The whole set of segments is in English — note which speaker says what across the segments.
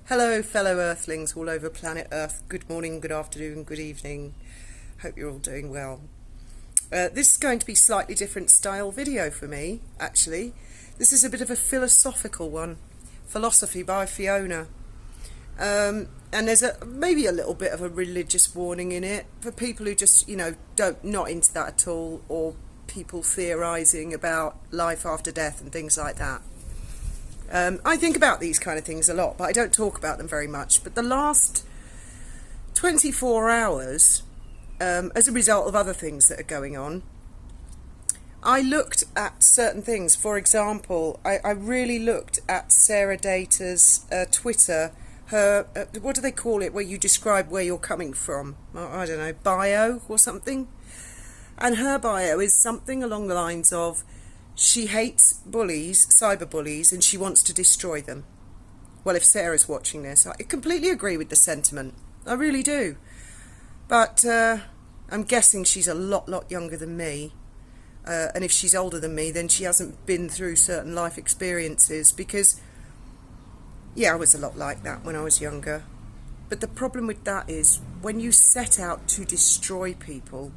Speaker 1: Hello, fellow Earthlings all over planet Earth. Good morning, good afternoon, good evening. Hope you're all doing well. This is going to be a slightly different style video for me, actually. This is a bit of a philosophical one. Philosophy by Fiona. And there's maybe a little bit of a religious warning in it for people who just, not into that at all, or people theorising about life after death and things like that. I think about these kind of things a lot, but I don't talk about them very much. But the last 24 hours, as a result of other things that are going on, I looked at certain things. For example, I really looked at Sarah Data's Twitter, her, what do they call it, where you describe where you're coming from? I don't know, bio or something? And her bio is something along the lines of, she hates bullies, cyberbullies, and she wants to destroy them. Well, if Sarah's watching this, I completely agree with the sentiment. I really do. But I'm guessing she's a lot younger than me. And if she's older than me, then she hasn't been through certain life experiences. Because, yeah, I was a lot like that when I was younger. But the problem with that is, when you set out to destroy people,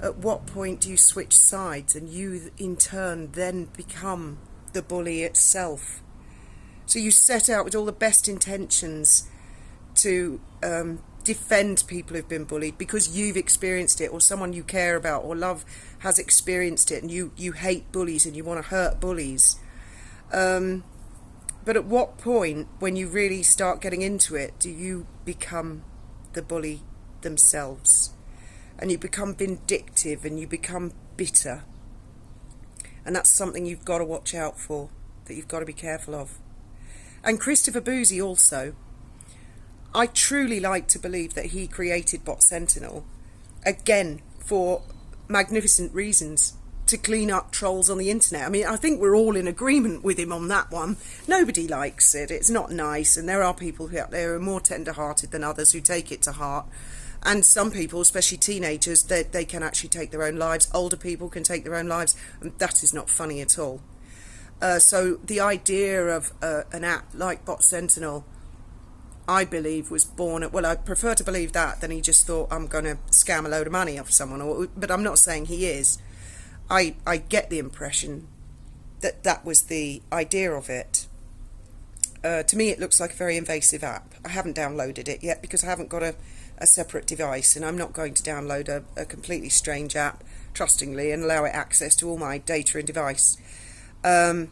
Speaker 1: at what point do you switch sides and you in turn then become the bully itself? So you set out with all the best intentions to defend people who've been bullied because you've experienced it, or someone you care about or love has experienced it, and you hate bullies and you want to hurt bullies. But at what point, when you really start getting into it, do you become the bully themselves? And you become vindictive and you become bitter. And that's something you've got to watch out for, that you've got to be careful of. And Christopher Boozy also. I truly like to believe that he created Bot Sentinel, again, for magnificent reasons, to clean up trolls on the internet. I mean, I think we're all in agreement with him on that one. Nobody likes it. It's not nice. And there are people out there who are more tender-hearted than others who take it to heart. And some people, especially teenagers, they can actually take their own lives. Older people can take their own lives, and that is not funny at all. So the idea of an app like Bot Sentinel, I believe, was born well, I prefer to believe that than he just thought, I'm going to scam a load of money off someone. But I'm not saying he is. I get the impression that that was the idea of it. To me, it looks like a very invasive app. I haven't downloaded it yet because I haven't got a separate device, and I'm not going to download a completely strange app trustingly and allow it access to all my data and device. And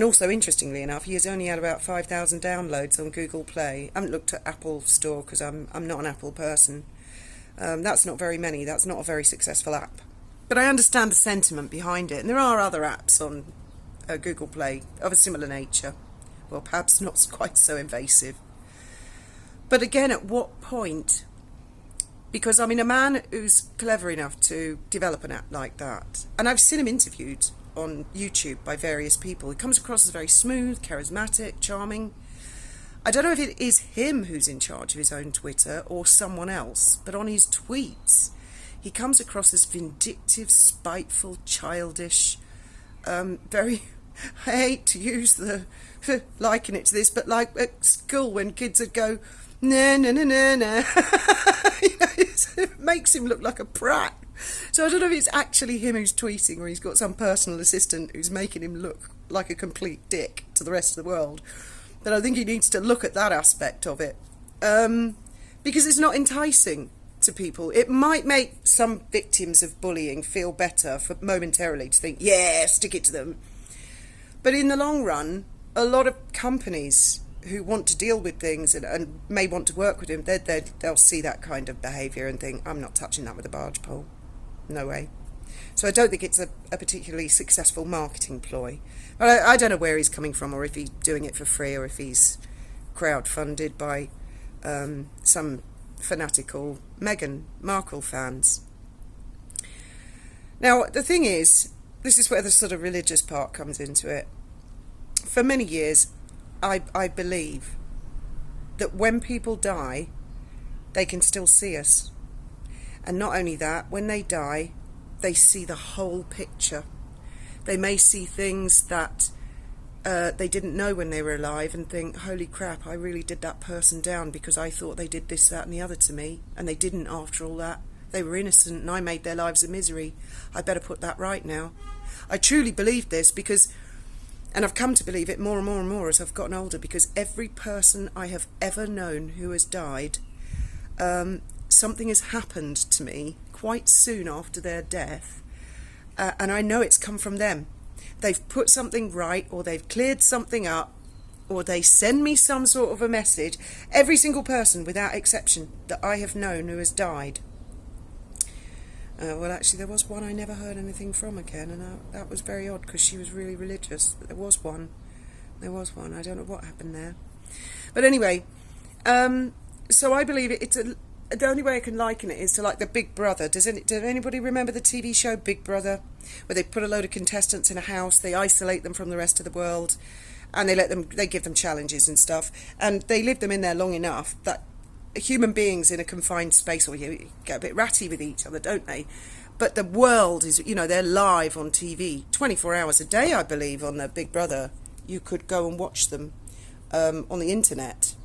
Speaker 1: also, interestingly enough, he has only had about 5,000 downloads on Google Play. I haven't looked at Apple Store because I'm not an Apple person. That's not very many. That's not a very successful app. But I understand the sentiment behind it, and there are other apps on Google Play of a similar nature. Well, perhaps not quite so invasive. But again, at what point? Because, I mean, a man who's clever enough to develop an app like that, and I've seen him interviewed on YouTube by various people, he comes across as very smooth, charismatic, charming. I don't know if it is him who's in charge of his own Twitter or someone else, but on his tweets, he comes across as vindictive, spiteful, childish, very... I hate to use the liken it to this, but like at school when kids would go, nah, nah, nah, nah, nah. It makes him look like a prat. So I don't know if it's actually him who's tweeting, or he's got some personal assistant who's making him look like a complete dick to the rest of the world. But I think he needs to look at that aspect of it. Because it's not enticing to people. It might make some victims of bullying feel better for momentarily to think, yeah, stick it to them. But in the long run, a lot of companies who want to deal with things and may want to work with him, they'll see that kind of behaviour and think, I'm not touching that with a barge pole. No way. So I don't think it's a particularly successful marketing ploy. But I don't know where he's coming from, or if he's doing it for free, or if he's crowd-funded by some fanatical Meghan Markle fans. Now, the thing is, this is where the sort of religious part comes into it. For many years, I believe that when people die, they can still see us. And not only that, when they die, they see the whole picture. They may see things that they didn't know when they were alive and think, holy crap, I really did that person down because I thought they did this, that and the other to me, and they didn't after all that. They were innocent and I made their lives a misery. I better put that right now. I truly believed this because, and I've come to believe it more and more and more as I've gotten older, because every person I have ever known who has died, something has happened to me quite soon after their death, and I know it's come from them. They've put something right, or they've cleared something up, or they send me some sort of a message. Every single person, without exception, that I have known who has died. Well, actually, there was one I never heard anything from again, and that was very odd because she was really religious. But there was one. I don't know what happened there. But anyway, so I believe it's the only way I can liken it is to like the Big Brother. Does anybody remember the TV show Big Brother, where they put a load of contestants in a house, they isolate them from the rest of the world, and they give them challenges and stuff, and they leave them in there long enough that human beings in a confined space, or you get a bit ratty with each other, don't they? But the world is, they're live on TV 24 hours a day, I believe, on the Big Brother. You could go and watch them on the internet,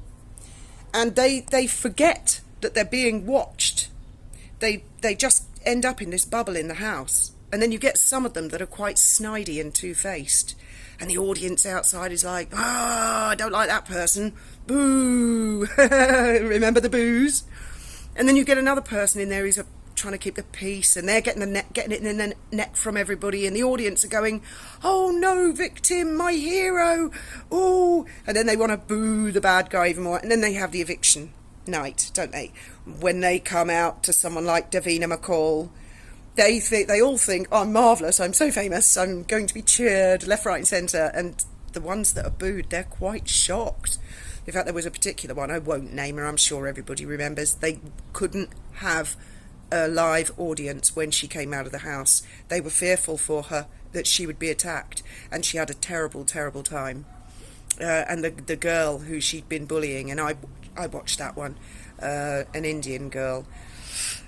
Speaker 1: and they forget that they're being watched. They just end up in this bubble in the house, and then you get some of them that are quite snidey and two-faced, and the audience outside is like, I don't like that person, boo. Remember the boos? And then you get another person in there who's trying to keep the peace, and they're getting it in the neck from everybody, and the audience are going, oh no, victim, my hero, oh, and then they want to boo the bad guy even more, and then they have the eviction night, don't they? When they come out to someone like Davina McCall, they all think, oh, I'm marvellous, I'm so famous, I'm going to be cheered left, right and centre, and the ones that are booed, they're quite shocked. In fact, there was a particular one, I won't name her, I'm sure everybody remembers. They couldn't have a live audience when she came out of the house. They were fearful for her that she would be attacked, and she had a terrible, terrible time. And the girl who she'd been bullying, and I watched that one, an Indian girl,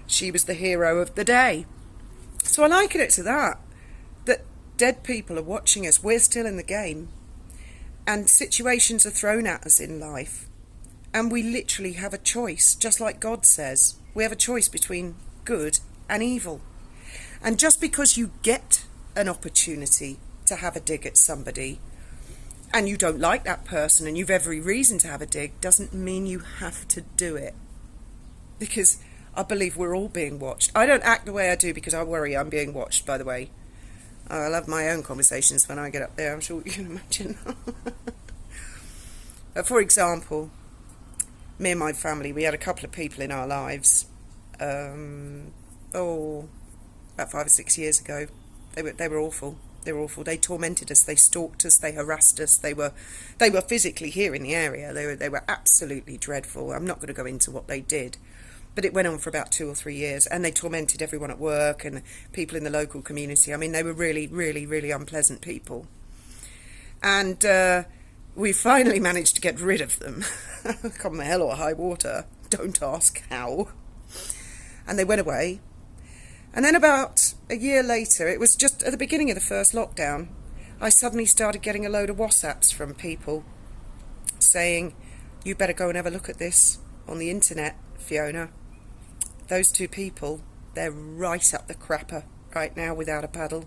Speaker 1: she was the hero of the day. So I liken it to that dead people are watching us, we're still in the game, and situations are thrown at us in life, and we literally have a choice, just like God says. We have a choice between good and evil. And just because you get an opportunity to have a dig at somebody, and you don't like that person, and you've every reason to have a dig, doesn't mean you have to do it. Because I believe we're all being watched. I don't act the way I do because I worry I'm being watched, by the way. I love my own conversations when I get up there, I'm sure you can imagine. For example, me and my family, we had a couple of people in our lives, about 5 or 6 years ago. They were awful. They were awful. They tormented us. They stalked us. They harassed us. They were physically here in the area. They were absolutely dreadful. I'm not going to go into what they did, but it went on for about 2 or 3 years, and they tormented everyone at work and people in the local community. I mean, they were really, really, really unpleasant people. And we finally managed to get rid of them. Come hell or high water. Don't ask how. And they went away. And then about a year later, it was just at the beginning of the first lockdown, I suddenly started getting a load of WhatsApps from people saying, you better go and have a look at this on the internet, Fiona. Those two people, they're right up the crapper right now without a paddle.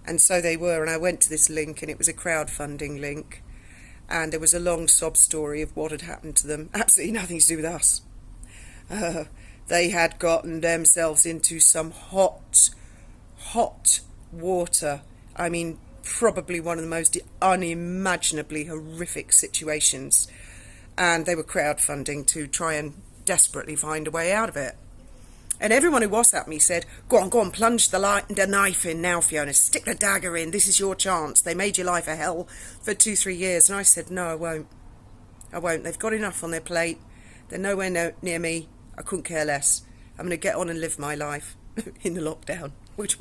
Speaker 1: And so they were, and I went to this link, and it was a crowdfunding link, and there was a long sob story of what had happened to them. Absolutely nothing to do with us. They had gotten themselves into some hot water. I mean, probably one of the most unimaginably horrific situations. And they were crowdfunding to try and desperately find a way out of it. And everyone who WhatsApped me said, go on, plunge the knife in now, Fiona. Stick the dagger in. This is your chance. They made your life a hell for 2-3 years. And I said, no, I won't. They've got enough on their plate. They're nowhere near me. I couldn't care less. I'm going to get on and live my life in the lockdown, which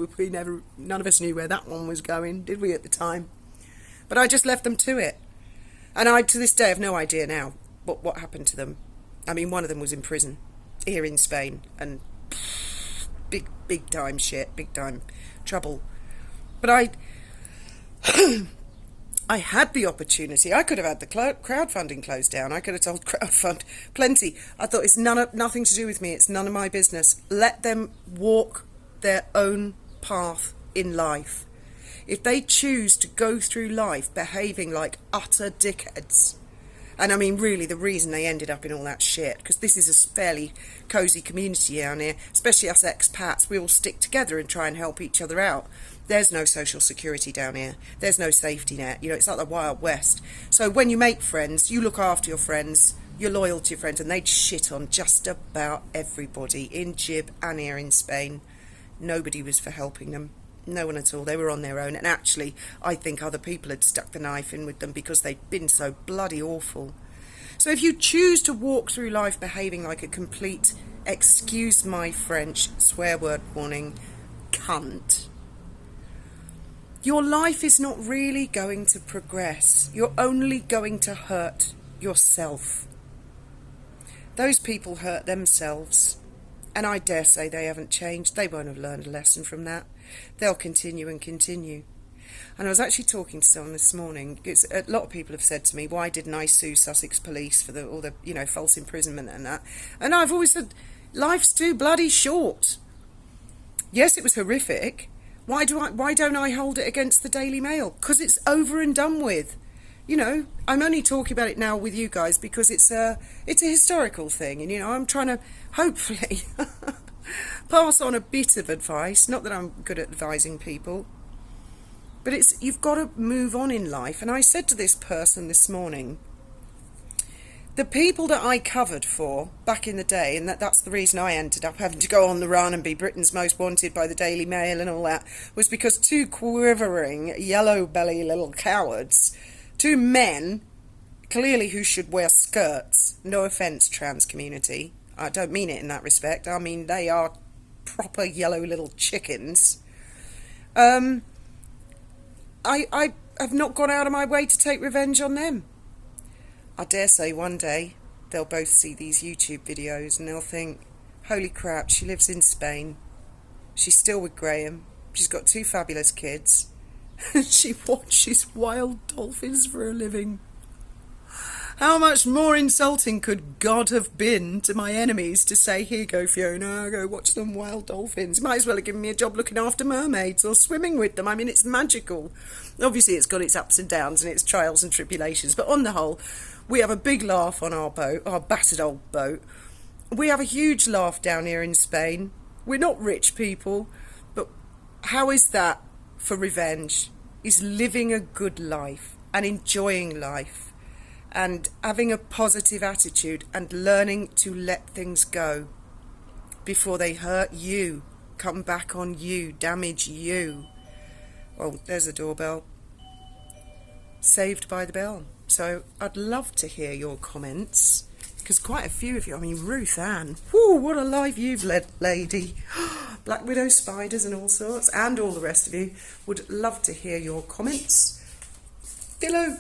Speaker 1: none of us knew where that one was going, did we, at the time? But I just left them to it. And I, to this day, have no idea now what happened to them. I mean, one of them was in prison here in Spain, and big time shit, big time trouble. But I had the opportunity. I could have had the crowdfunding closed down. I could have told crowdfund plenty. I thought it's nothing to do with me. It's none of my business. Let them walk their own path in life. If they choose to go through life behaving like utter dickheads, and I mean really the reason they ended up in all that shit, because this is a fairly cosy community down here, especially us expats, we all stick together and try and help each other out. There's no social security down here. There's no safety net. You know, it's like the Wild West. So when you make friends, you look after your friends, you're loyal to your friends, and they'd shit on just about everybody in Gib and here in Spain. Nobody was for helping them. No one at all. They were on their own. And actually, I think other people had stuck the knife in with them because they'd been so bloody awful. So if you choose to walk through life behaving like a complete, excuse my French, swear word warning, cunt, your life is not really going to progress. You're only going to hurt yourself. Those people hurt themselves. And I dare say they haven't changed. They won't have learned a lesson from that. They'll continue and continue. And I was actually talking to someone this morning. A lot of people have said to me, why didn't I sue Sussex Police for all the false imprisonment and that? And I've always said, life's too bloody short. Yes, it was horrific. Why don't I hold it against the Daily Mail? Because it's over and done with. You know, I'm only talking about it now with you guys because it's a historical thing, and I'm trying to hopefully pass on a bit of advice. Not that I'm good at advising people, but you've got to move on in life. And I said to this person this morning, the people that I covered for back in the day, and that's the reason I ended up having to go on the run and be Britain's Most Wanted by the Daily Mail and all that, was because two quivering, yellow-belly little cowards, two men, clearly who should wear skirts, no offence, trans community, I don't mean it in that respect, I mean they are proper yellow little chickens, I have not gone out of my way to take revenge on them. I dare say one day they'll both see these YouTube videos and they'll think, holy crap, she lives in Spain, she's still with Graham, she's got two fabulous kids, and she watches wild dolphins for a living. How much more insulting could God have been to my enemies to say, here you go, Fiona, go watch some wild dolphins. Might as well have given me a job looking after mermaids or swimming with them. I mean, it's magical. Obviously, it's got its ups and downs and its trials and tribulations, but on the whole, we have a big laugh on our boat, our battered old boat. We have a huge laugh down here in Spain. We're not rich people, but how is that for revenge? Is living a good life and enjoying life and having a positive attitude and learning to let things go before they hurt you, come back on you, damage you. Well, there's a doorbell. Saved by the bell. So I'd love to hear your comments, because quite a few of you, I mean, Ruth Ann, whoo, what a life you've led, lady. Black Widow spiders and all sorts, and all the rest of you, would love to hear your comments below.